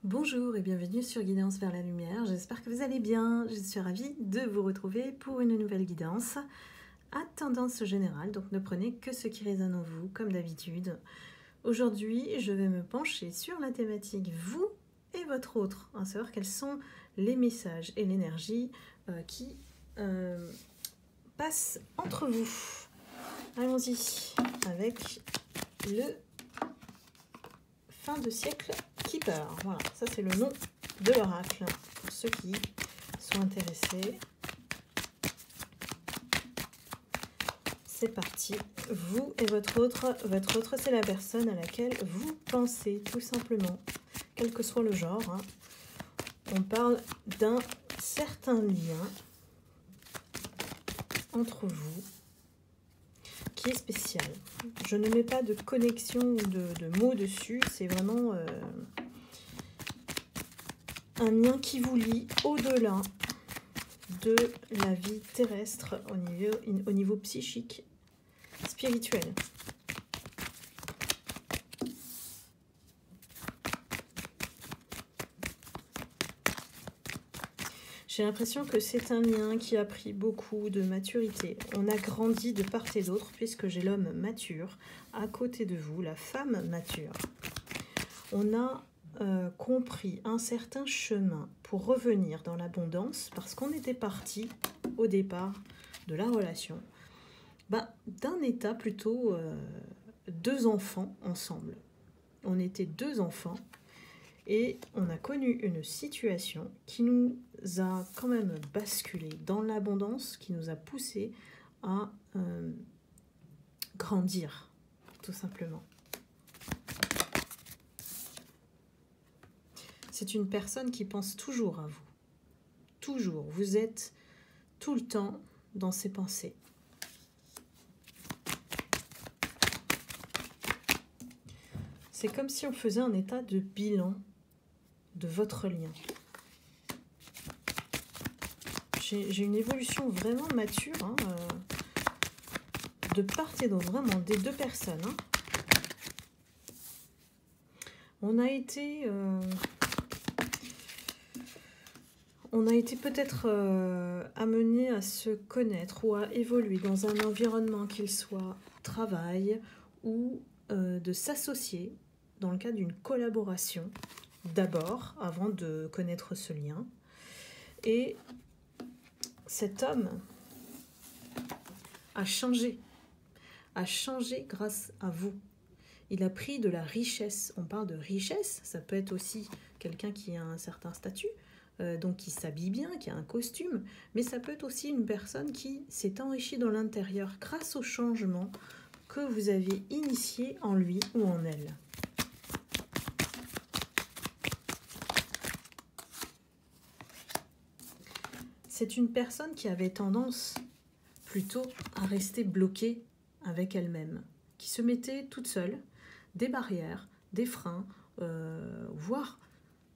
Bonjour et bienvenue sur Guidance vers la lumière, j'espère que vous allez bien, je suis ravie de vous retrouver pour une nouvelle guidance à tendance générale, donc ne prenez que ce qui résonne en vous comme d'habitude. Aujourd'hui je vais me pencher sur la thématique vous et votre autre, à savoir quels sont les messages et l'énergie qui passent entre vous. Allons-y avec le fin de siècle Keeper. Voilà, ça c'est le nom de l'oracle pour ceux qui sont intéressés. C'est parti. Vous et votre autre c'est la personne à laquelle vous pensez tout simplement, quel que soit le genre. Hein. On parle d'un certain lien entre vous qui est spécial. Je ne mets pas de connexion ou de mots dessus, c'est vraiment un lien qui vous lie au-delà de la vie terrestre au niveau psychique, spirituel. J'ai l'impression que c'est un lien qui a pris beaucoup de maturité. On a grandi de part et d'autre puisque j'ai l'homme mature à côté de vous, la femme mature. On a compris un certain chemin pour revenir dans l'abondance parce qu'on était parti au départ de la relation d'un état plutôt deux enfants ensemble. On était deux enfants et on a connu une situation qui nous a quand même basculé dans l'abondance, qui nous a poussé à grandir, tout simplement. C'est une personne qui pense toujours à vous. Toujours. Vous êtes tout le temps dans ses pensées. C'est comme si on faisait un état de bilan de votre lien. J'ai une évolution vraiment mature, hein, de part et d'autre, vraiment, des deux personnes. Hein. On a été peut-être amené à se connaître ou à évoluer dans un environnement, qu'il soit travail ou de s'associer dans le cadre d'une collaboration, d'abord, avant de connaître ce lien. Et cet homme a changé grâce à vous. Il a pris de la richesse. On parle de richesse, ça peut être aussi quelqu'un qui a un certain statut, donc qui s'habille bien, qui a un costume, mais ça peut être aussi une personne qui s'est enrichie dans l'intérieur grâce au changement que vous avez initié en lui ou en elle. C'est une personne qui avait tendance plutôt à rester bloquée avec elle-même, qui se mettait toute seule des barrières, des freins, voire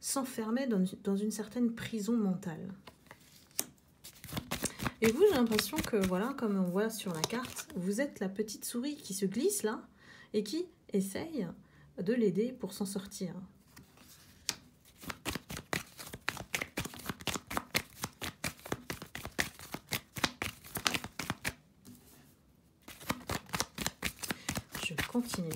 s'enfermait dans une certaine prison mentale. Et vous, j'ai l'impression que, voilà, comme on voit sur la carte, vous êtes la petite souris qui se glisse là et qui essaye de l'aider pour s'en sortir. Je continue.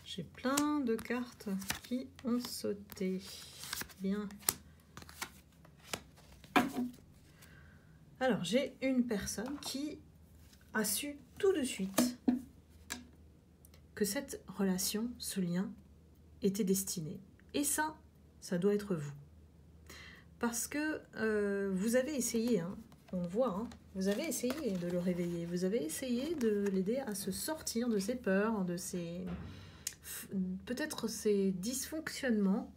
J'ai plein de cartes qui ont sauté. Bien. Alors, j'ai une personne qui a su tout de suite que cette relation, ce lien, était destiné. Et ça doit être vous. Parce que vous avez essayé, hein, on voit, hein, vous avez essayé de le réveiller, vous avez essayé de l'aider à se sortir de ses peurs, de ses peut-être ses dysfonctionnements,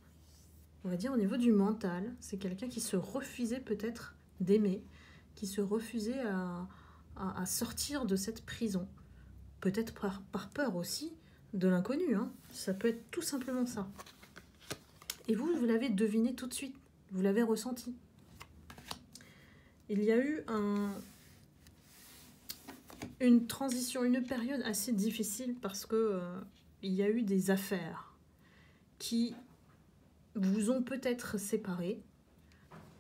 on va dire au niveau du mental. C'est quelqu'un qui se refusait peut-être d'aimer, qui se refusait à sortir de cette prison. Peut-être par peur aussi de l'inconnu, hein. Ça peut être tout simplement ça. Et vous l'avez deviné tout de suite, vous l'avez ressenti. Il y a eu une transition, une période assez difficile parce que il y a eu des affaires qui vous ont peut-être séparés.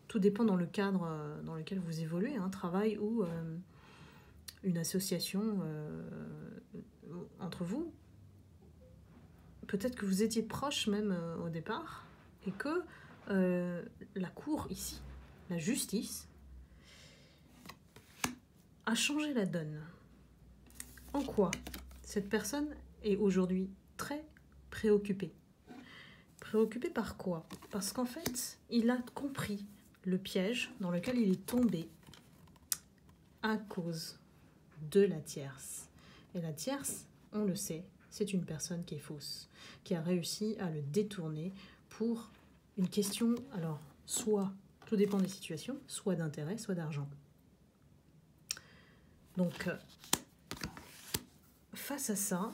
Tout dépend dans le cadre dans lequel vous évoluez, hein, travail ou une association entre vous. Peut-être que vous étiez proches même au départ et que la cour ici, la justice, a changé la donne. En quoi cette personne est aujourd'hui très préoccupée. Préoccupé par quoi? Parce qu'en fait, il a compris le piège dans lequel il est tombé à cause de la tierce. Et la tierce, on le sait, c'est une personne qui est fausse, qui a réussi à le détourner pour une question, alors, soit, tout dépend des situations, soit d'intérêt, soit d'argent. Donc, face à ça,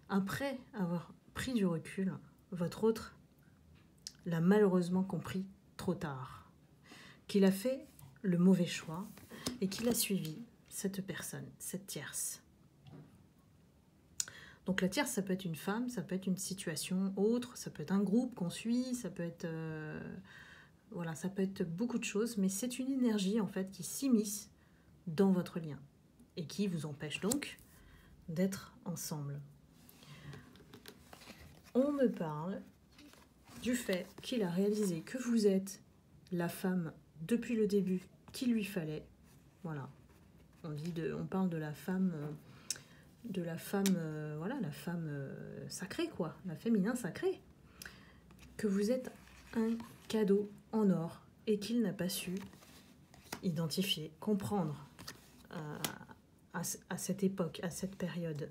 après avoir pris du recul, votre autre l'a malheureusement compris trop tard, qu'il a fait le mauvais choix et qu'il a suivi cette personne, cette tierce. Donc la tierce, ça peut être une femme, ça peut être une situation autre, ça peut être un groupe qu'on suit, ça peut être voilà, ça peut être beaucoup de choses, mais c'est une énergie en fait qui s'immisce dans votre lien et qui vous empêche donc d'être ensemble. On me parle du fait qu'il a réalisé que vous êtes la femme depuis le début qu'il lui fallait. Voilà. On parle de la femme, voilà, la femme sacrée, quoi, la féminin sacré. Que vous êtes un cadeau en or et qu'il n'a pas su identifier, comprendre à cette époque, à cette période.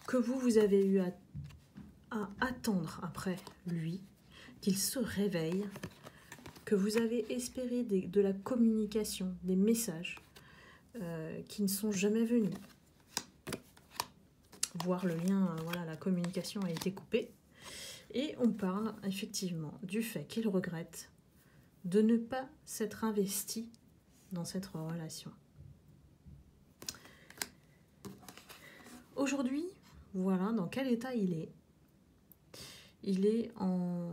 Que vous avez eu à attendre après lui, qu'il se réveille, que vous avez espéré de la communication, des messages qui ne sont jamais venus. Voire le lien, voilà, la communication a été coupée. Et on parle effectivement du fait qu'il regrette de ne pas s'être investi dans cette relation. Aujourd'hui, voilà dans quel état il est. Il est en...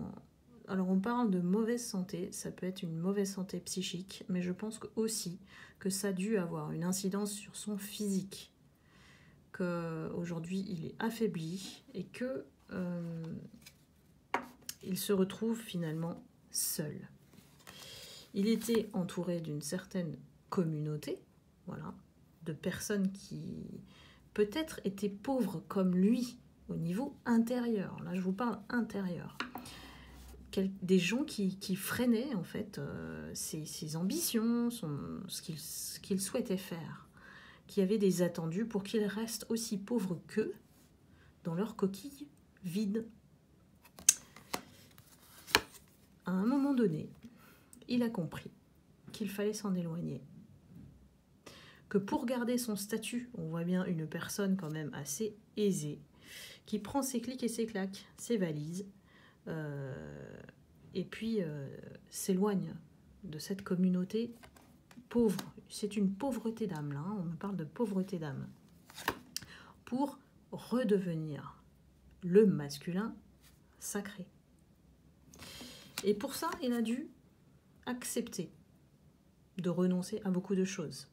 Alors on parle de mauvaise santé, ça peut être une mauvaise santé psychique, mais je pense aussi que ça a dû avoir une incidence sur son physique. Qu'aujourd'hui il est affaibli et que il se retrouve finalement seul. Il était entouré d'une certaine communauté, voilà, de personnes qui peut-être étaient pauvres comme lui au niveau intérieur. Là, je vous parle intérieur. Des gens qui freinaient en fait ses ambitions, ce qu'il souhaitait faire, qui avaient des attendus pour qu'il reste aussi pauvre qu'eux dans leur coquille vide. À un moment donné, il a compris qu'il fallait s'en éloigner. Que pour garder son statut, on voit bien une personne quand même assez aisée, qui prend ses clics et ses claques, ses valises, et puis s'éloigne de cette communauté pauvre. C'est une pauvreté d'âme, là, hein, on me parle de pauvreté d'âme. Pour redevenir le masculin sacré. Et pour ça, il a dû accepter de renoncer à beaucoup de choses.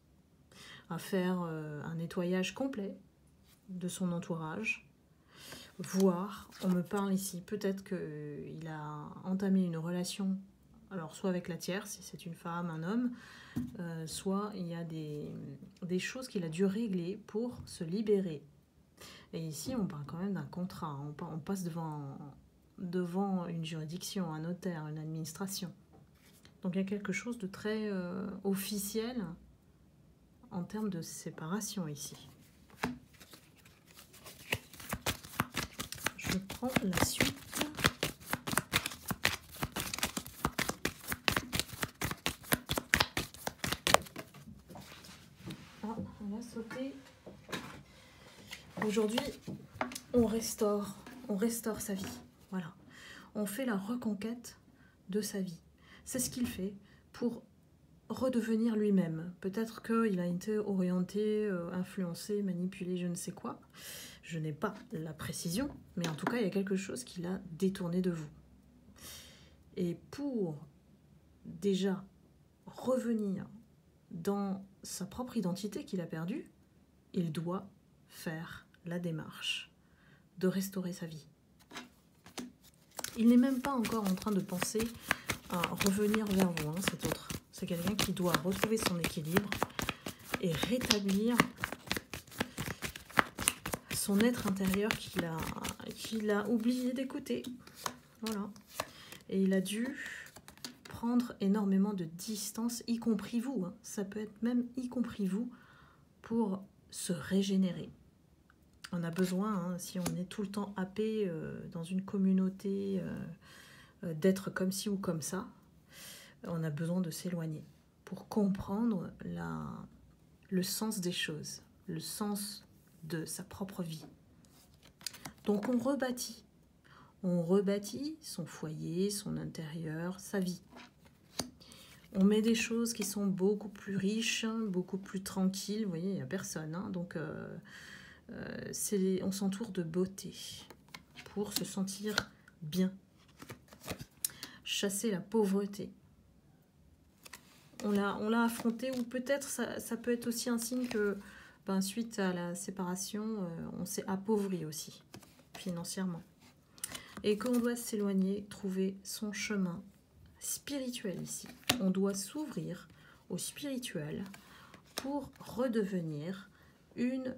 À faire un nettoyage complet de son entourage, voire, on me parle ici, peut-être qu'il a entamé une relation, alors soit avec la tierce, si c'est une femme, un homme, soit il y a des choses qu'il a dû régler pour se libérer. Et ici, on parle quand même d'un contrat, on passe devant une juridiction, un notaire, une administration. Donc il y a quelque chose de très officiel en termes de séparation ici. Je prends la suite. On va sauter. Aujourd'hui, on restaure sa vie. Voilà. On fait la reconquête de sa vie. C'est ce qu'il fait pour redevenir lui-même. Peut-être qu'il a été orienté, influencé, manipulé, je ne sais quoi. Je n'ai pas la précision, mais en tout cas, il y a quelque chose qui l'a détourné de vous. Et pour déjà revenir dans sa propre identité qu'il a perdue, il doit faire la démarche de restaurer sa vie. Il n'est même pas encore en train de penser à revenir vers vous, hein, cet autre. C'est quelqu'un qui doit retrouver son équilibre et rétablir son être intérieur qu'il a oublié d'écouter. Voilà. Et il a dû prendre énormément de distance, y compris vous. Hein. Ça peut être même y compris vous, pour se régénérer. On a besoin, hein, si on est tout le temps happé dans une communauté, d'être comme ci ou comme ça, on a besoin de s'éloigner pour comprendre le sens des choses, le sens de sa propre vie. Donc on rebâtit son foyer, son intérieur, sa vie. On met des choses qui sont beaucoup plus riches, beaucoup plus tranquilles. Vous voyez, il n'y a personne. Hein, donc, on s'entoure de beauté pour se sentir bien. Chasser la pauvreté. On l'a affronté, ou peut-être ça peut être aussi un signe que, suite à la séparation, on s'est appauvri aussi, financièrement. Et qu'on doit s'éloigner, trouver son chemin spirituel ici. On doit s'ouvrir au spirituel pour redevenir une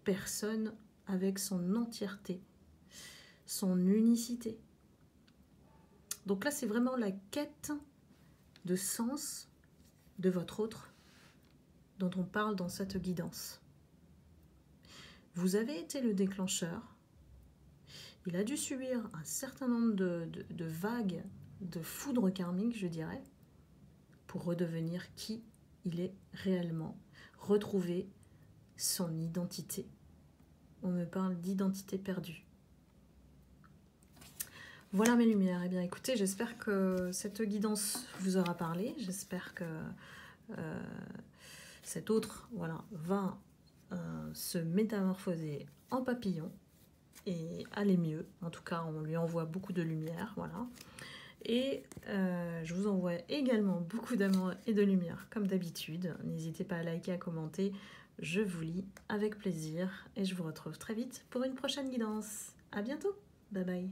personne avec son entièreté, son unicité. Donc là, c'est vraiment la quête de sens de votre autre dont on parle dans cette guidance. Vous avez été le déclencheur. Il a dû subir un certain nombre de vagues de foudre karmique, je dirais, pour redevenir qui il est réellement, retrouver son identité. On me parle d'identité perdue. Voilà mes lumières. Eh bien, écoutez, j'espère que cette guidance vous aura parlé. J'espère que cet autre, voilà, va se métamorphoser en papillon et aller mieux. En tout cas, on lui envoie beaucoup de lumière, voilà. Et je vous envoie également beaucoup d'amour et de lumière, comme d'habitude. N'hésitez pas à liker, à commenter. Je vous lis avec plaisir et je vous retrouve très vite pour une prochaine guidance. À bientôt. Bye bye.